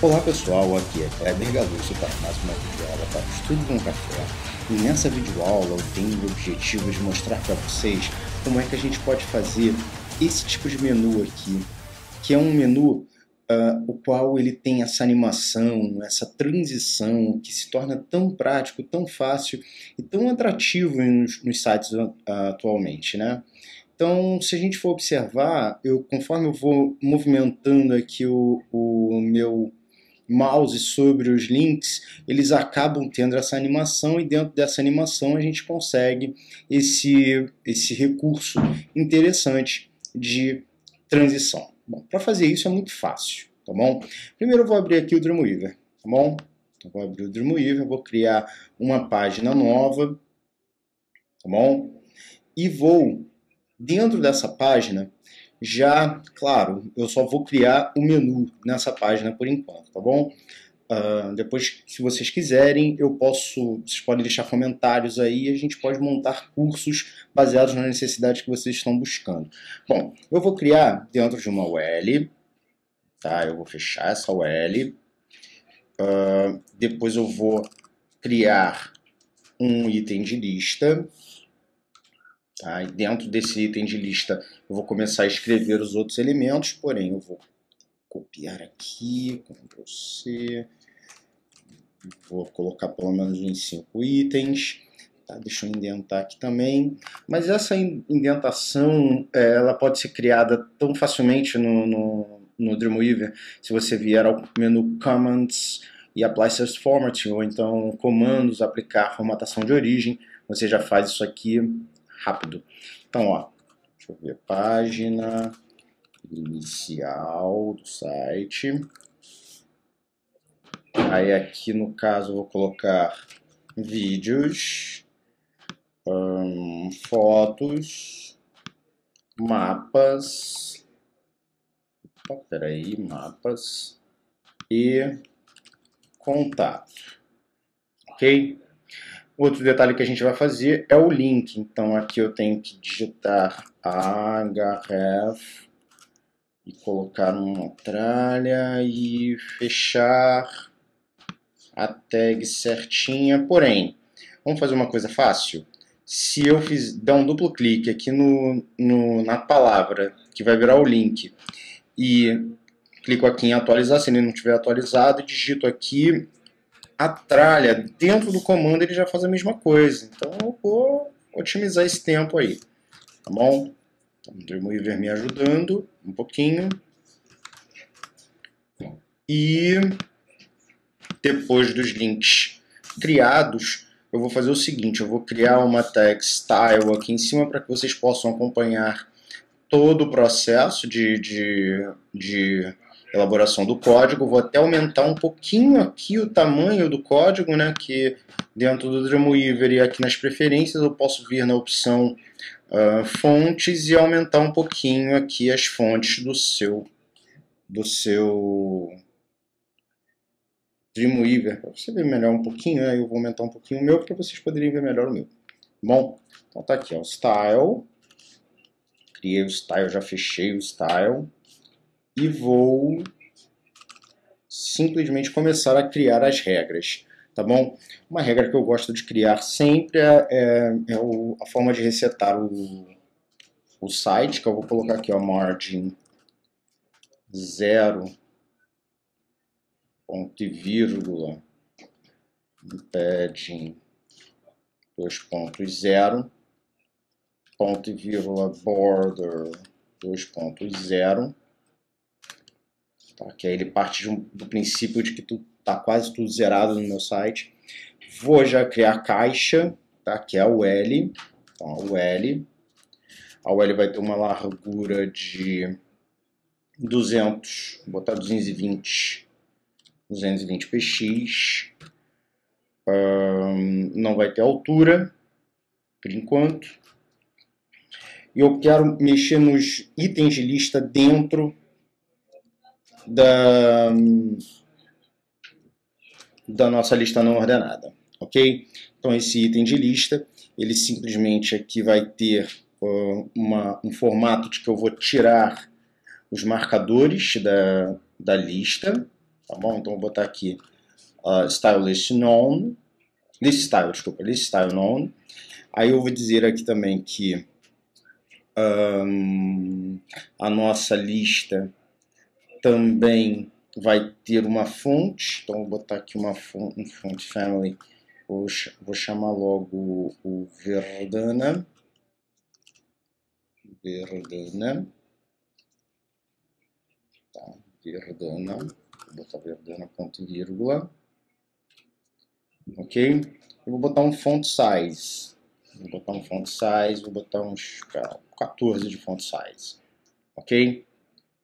Olá pessoal, aqui é Kleber Galuccio para mais uma videoaula para Estudo com Café. E nessa videoaula eu tenho o objetivo de mostrar para vocês como é que a gente pode fazer esse tipo de menu aqui, que é um menu o qual ele tem essa animação, essa transição que se torna tão prático, tão fácil e tão atrativo nos sites atualmente, né? Então, se a gente for observar, conforme eu vou movimentando aqui o meu mouse sobre os links, eles acabam tendo essa animação e dentro dessa animação a gente consegue esse recurso interessante de transição. Bom, para fazer isso é muito fácil, tá bom? Primeiro eu vou abrir aqui o Dreamweaver, tá bom? Então, vou abrir o Dreamweaver, vou criar uma página nova, tá bom? E vou, dentro dessa página, já, claro, eu só vou criar o menu nessa página por enquanto, tá bom? Depois, se vocês quiserem, vocês podem deixar comentários aí e a gente pode montar cursos baseados na necessidade que vocês estão buscando. Bom, eu vou criar dentro de uma UL, tá? Eu vou fechar essa UL, depois eu vou criar um item de lista. Tá? E dentro desse item de lista eu vou começar a escrever os outros elementos, porém eu vou copiar aqui, Ctrl+C, vou colocar pelo menos uns 5 itens, tá? Deixa eu indentar aqui também, mas essa indentação ela pode ser criada tão facilmente no Dreamweaver, se você vier ao menu Commands e Apply Source Formatting, ou então comandos, aplicar formatação de origem, você já faz isso aqui rápido. Então, ó, deixa eu ver, página inicial do site. Aí aqui no caso eu vou colocar vídeos, fotos, mapas, mapas e contato, ok? Outro detalhe que a gente vai fazer é o link. Então aqui eu tenho que digitar href e colocar uma tralha e fechar a tag certinha. Porém, vamos fazer uma coisa fácil? Se eu dar um duplo clique aqui na palavra, que vai virar o link, e clico aqui em atualizar, se ele não estiver atualizado, e digito aqui a tralha, dentro do comando ele já faz a mesma coisa. Então eu vou otimizar esse tempo aí, tá bom? Então, o Dreamweaver me ajudando um pouquinho. E depois dos links criados, eu vou fazer o seguinte, eu vou criar uma tag style aqui em cima para que vocês possam acompanhar todo o processo de elaboração do código. Vou até aumentar um pouquinho aqui o tamanho do código, né, que dentro do Dreamweaver e aqui nas preferências eu posso vir na opção fontes e aumentar um pouquinho aqui as fontes do seu Dreamweaver, para você ver melhor um pouquinho, né, eu vou aumentar um pouquinho o meu para vocês poderem ver melhor o meu. Bom, então tá aqui, ó, o style, criei o style, já fechei o style. E vou simplesmente começar a criar as regras, tá bom? Uma regra que eu gosto de criar sempre a forma de resetar o site, que eu vou colocar aqui, ó, margin 0, ponto e vírgula, padding 2.0, ponto e vírgula, border 2.0. Tá, que aí ele parte do princípio de que tá quase tudo zerado no meu site. Vou já criar caixa, tá, que é a UL. Então, a UL vai ter uma largura de 200, vou botar 220 px. Não vai ter altura, por enquanto. E eu quero mexer nos itens de lista dentro da nossa lista não ordenada, ok? Então esse item de lista, ele simplesmente aqui vai ter um formato de que eu vou tirar os marcadores da lista, tá bom? Então, eu vou botar aqui style list known, list style, desculpa, list style known. Aí eu vou dizer aqui também que a nossa lista também vai ter uma fonte. Então, vou botar aqui um fonte family. Vou chamar logo o Verdana. Verdana. Tá, Verdana. Vou botar Verdana ponto e vírgula. Ok? Eu vou botar um font size. Vou botar uns 14 de font size. Ok?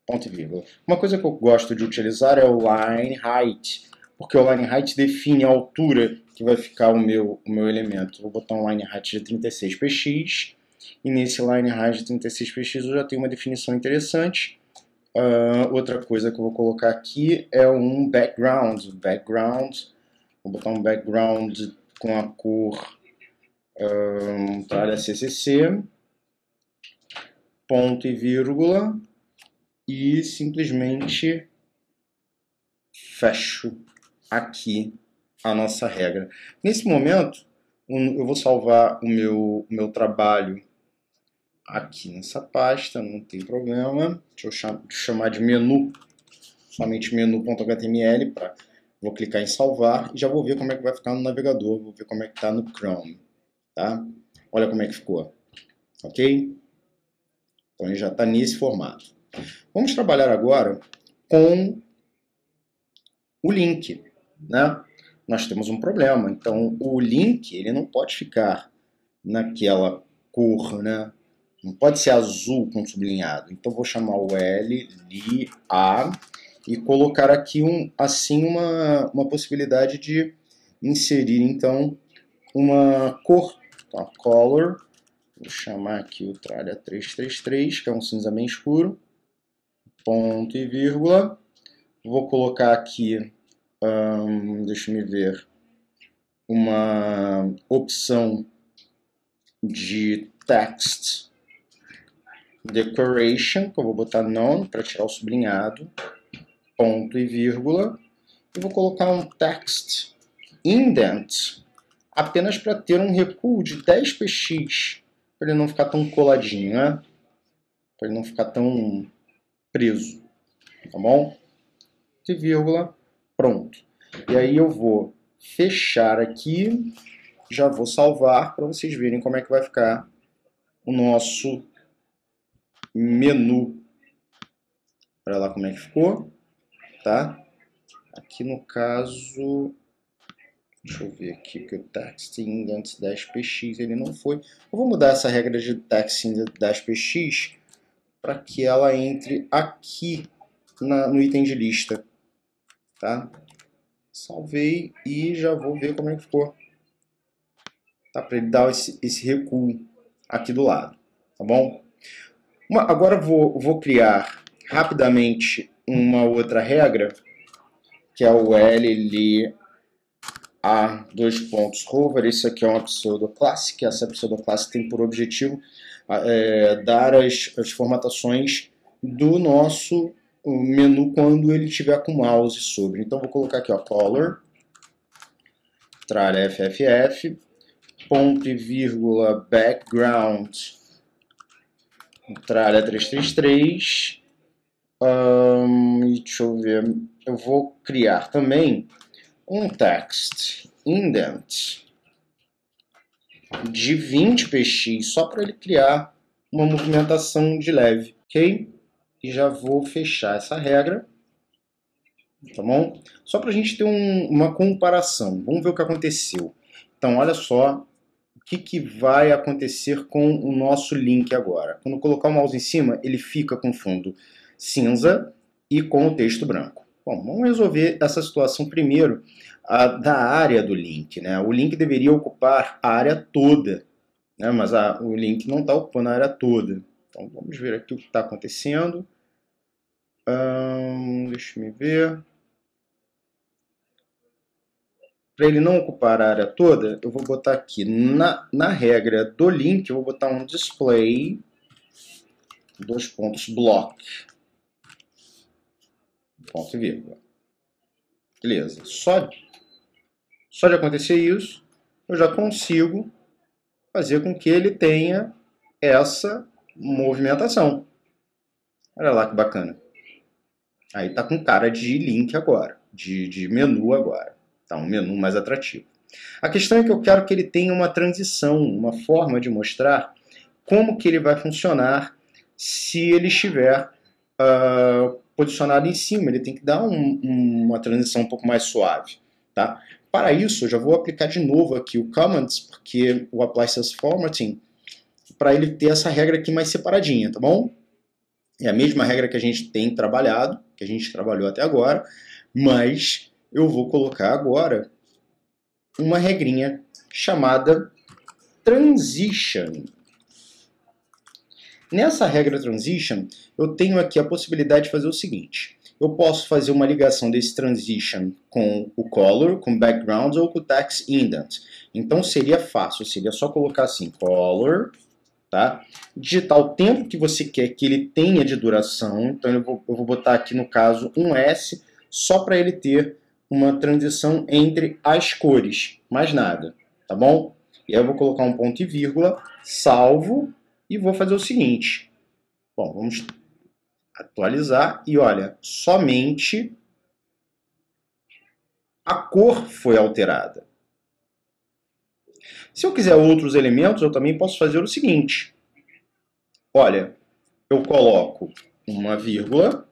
Ponto e vírgula. Uma coisa que eu gosto de utilizar é o line height, porque o line height define a altura que vai ficar o meu elemento. Vou botar um line height de 36px, e nesse line height de 36px eu já tenho uma definição interessante. Outra coisa que eu vou colocar aqui é um background. Vou botar um background com a cor CCC, ponto e vírgula, e simplesmente fecho aqui a nossa regra. Nesse momento, eu vou salvar o meu trabalho aqui nessa pasta, não tem problema. Deixa eu chamar de menu, somente menu.html. Vou clicar em salvar e já vou ver como é que vai ficar no navegador, vou ver como é que está no Chrome. Tá? Olha como é que ficou. Ok? Então ele já está nesse formato. Vamos trabalhar agora com o link, né? Nós temos um problema. Então, o link ele não pode ficar naquela cor, né? Não pode ser azul com sublinhado. Então, vou chamar o L, Li, A e colocar aqui uma possibilidade de inserir, então, uma cor. Então, color, vou chamar aqui o tralha 333, que é um cinza bem escuro, ponto e vírgula. Vou colocar aqui, deixa eu ver, uma opção de text decoration, que eu vou botar none para tirar o sublinhado, ponto e vírgula, e vou colocar um text indent, apenas para ter um recuo de 10px, para ele não ficar tão coladinho, né? Para ele não ficar tão preso, tá bom? E vírgula, pronto. E aí eu vou fechar aqui, já vou salvar para vocês verem como é que vai ficar o nosso menu. Olha lá como é que ficou, tá? Aqui no caso, deixa eu ver aqui, porque o text indent 10px ele não foi. Eu vou mudar essa regra de text indent 10px para que ela entre aqui no item de lista, tá? Salvei e já vou ver como é que ficou. Tá? Para ele dar esse recuo aqui do lado, tá bom? Agora vou criar rapidamente uma outra regra, que é o L A dois pontos hover. Isso aqui é uma pseudoclasse, que essa pseudoclasse tem por objetivo dar as formatações do nosso menu quando ele estiver com o mouse sobre. Então vou colocar aqui, ó, color, tralha FFF, ponto e vírgula, background, tralha 333, deixa eu ver, eu vou criar também um text indent de 20px, só para ele criar uma movimentação de leve, ok? E já vou fechar essa regra, tá bom? Só para a gente ter uma comparação. Vamos ver o que aconteceu. Então, olha só o que vai acontecer com o nosso link agora. Quando eu colocar o mouse em cima, ele fica com fundo cinza e com o texto branco. Bom, vamos resolver essa situação primeiro da área do link, né? O link deveria ocupar a área toda, né? Mas o link não está ocupando a área toda. Então vamos ver aqui o que está acontecendo. Deixa eu ver. Para ele não ocupar a área toda, eu vou botar aqui na regra do link, eu vou botar um display, dois pontos, block, ponto e vírgula. Beleza. Só de acontecer isso, eu já consigo fazer com que ele tenha essa movimentação. Olha lá que bacana. Aí tá com cara de link agora, de menu agora. Tá um menu mais atrativo. A questão é que eu quero que ele tenha uma transição, uma forma de mostrar como que ele vai funcionar se ele estiver posicionado em cima. Ele tem que dar uma transição um pouco mais suave. Tá? Para isso, eu já vou aplicar de novo aqui o Commands, porque o Apply Styles Formatting, para ele ter essa regra aqui mais separadinha, tá bom? É a mesma regra que a gente tem trabalhado, que a gente trabalhou até agora, mas eu vou colocar agora uma regrinha chamada Transition. Nessa regra Transition, eu tenho aqui a possibilidade de fazer o seguinte. Eu posso fazer uma ligação desse Transition com o Color, com Background ou com o Text Indent. Então seria fácil, seria só colocar assim, Color, tá? Digitar o tempo que você quer que ele tenha de duração. Então eu vou botar aqui no caso um S, só para ele ter uma transição entre as cores, mais nada, tá bom? E aí eu vou colocar um ponto e vírgula, salvo, e vou fazer o seguinte. Bom, vamos atualizar e olha, somente a cor foi alterada. Se eu quiser outros elementos, eu também posso fazer o seguinte. Olha, eu coloco uma vírgula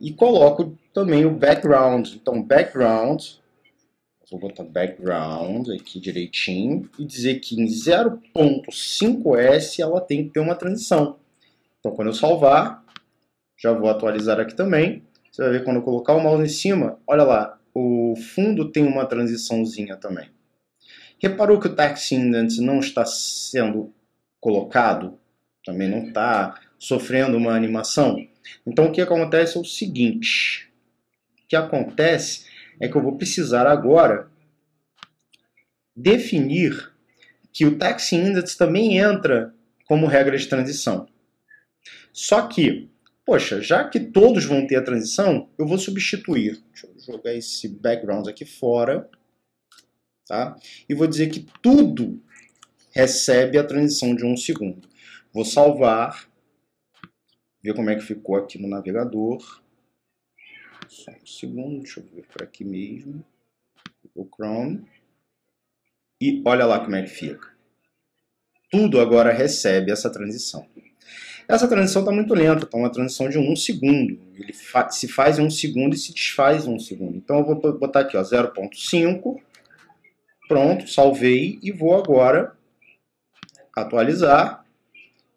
e coloco também o background. Então, background, vou botar background aqui direitinho e dizer que em 0.5S ela tem que ter uma transição. Então, quando eu salvar, já vou atualizar aqui também. Você vai ver quando eu colocar o mouse em cima, olha lá, o fundo tem uma transiçãozinha também. Reparou que o Text Indent não está sendo colocado? Também não está sofrendo uma animação? Então o que acontece é o seguinte. O que acontece é que eu vou precisar agora definir que o Text Indent também entra como regra de transição. Só que, poxa, já que todos vão ter a transição, eu vou substituir. Deixa eu jogar esse background aqui fora. Tá? E vou dizer que tudo recebe a transição de 1 segundo. Vou salvar, ver como é que ficou aqui no navegador. Só um segundo, deixa eu ver por aqui mesmo. O Chrome. E olha lá como é que fica. Tudo agora recebe essa transição. Essa transição está muito lenta, está uma transição de 1 segundo. Ele se faz em 1 segundo e se desfaz em 1 segundo. Então eu vou botar aqui 0.5. Pronto, salvei e vou agora atualizar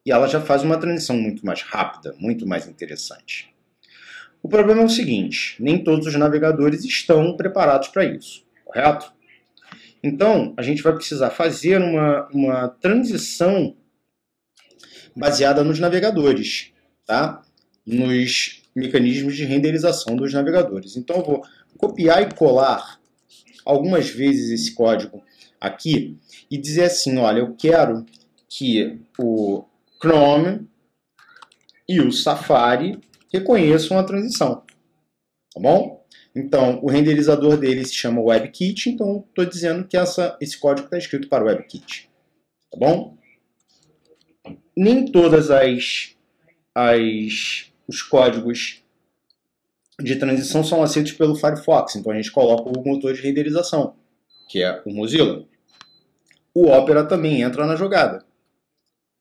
e ela já faz uma transição muito mais rápida, muito mais interessante. O problema é o seguinte, nem todos os navegadores estão preparados para isso, correto? Então, a gente vai precisar fazer uma transição baseada nos navegadores, tá? Nos mecanismos de renderização dos navegadores. Então, eu vou copiar e colar algumas vezes esse código aqui e dizer assim, olha, eu quero que o Chrome e o Safari reconheçam a transição, tá bom? Então, o renderizador dele se chama WebKit, então estou dizendo que esse código está escrito para o WebKit, tá bom? Nem todas os códigos de transição são aceitos pelo Firefox, então a gente coloca o motor de renderização, que é o Mozilla. O Opera também entra na jogada.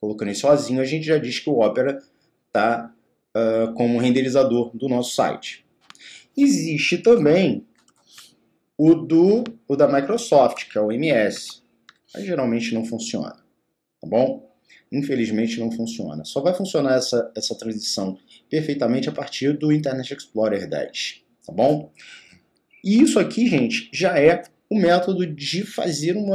Colocando ele sozinho, a gente já diz que o Opera está como renderizador do nosso site. Existe também o da Microsoft, que é o MS. Mas geralmente não funciona, tá bom? Infelizmente não funciona. Só vai funcionar essa transição perfeitamente a partir do Internet Explorer 10, tá bom? E isso aqui, gente, já é o método de fazer um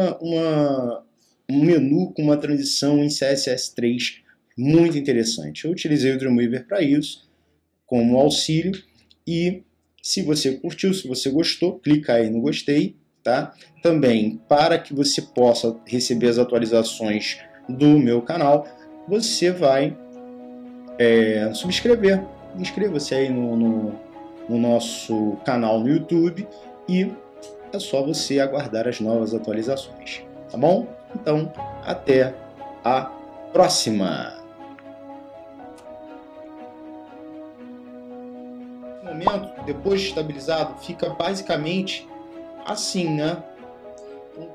menu com uma transição em CSS3 muito interessante. Eu utilizei o Dreamweaver para isso, como auxílio, e se você curtiu, se você gostou, clica aí no gostei, tá? Também, para que você possa receber as atualizações do meu canal, você vai subscrever. Inscreva-se aí no nosso canal no YouTube e é só você aguardar as novas atualizações, tá bom? Então, até a próxima! Nesse momento, depois de estabilizado, fica basicamente assim, né? Então,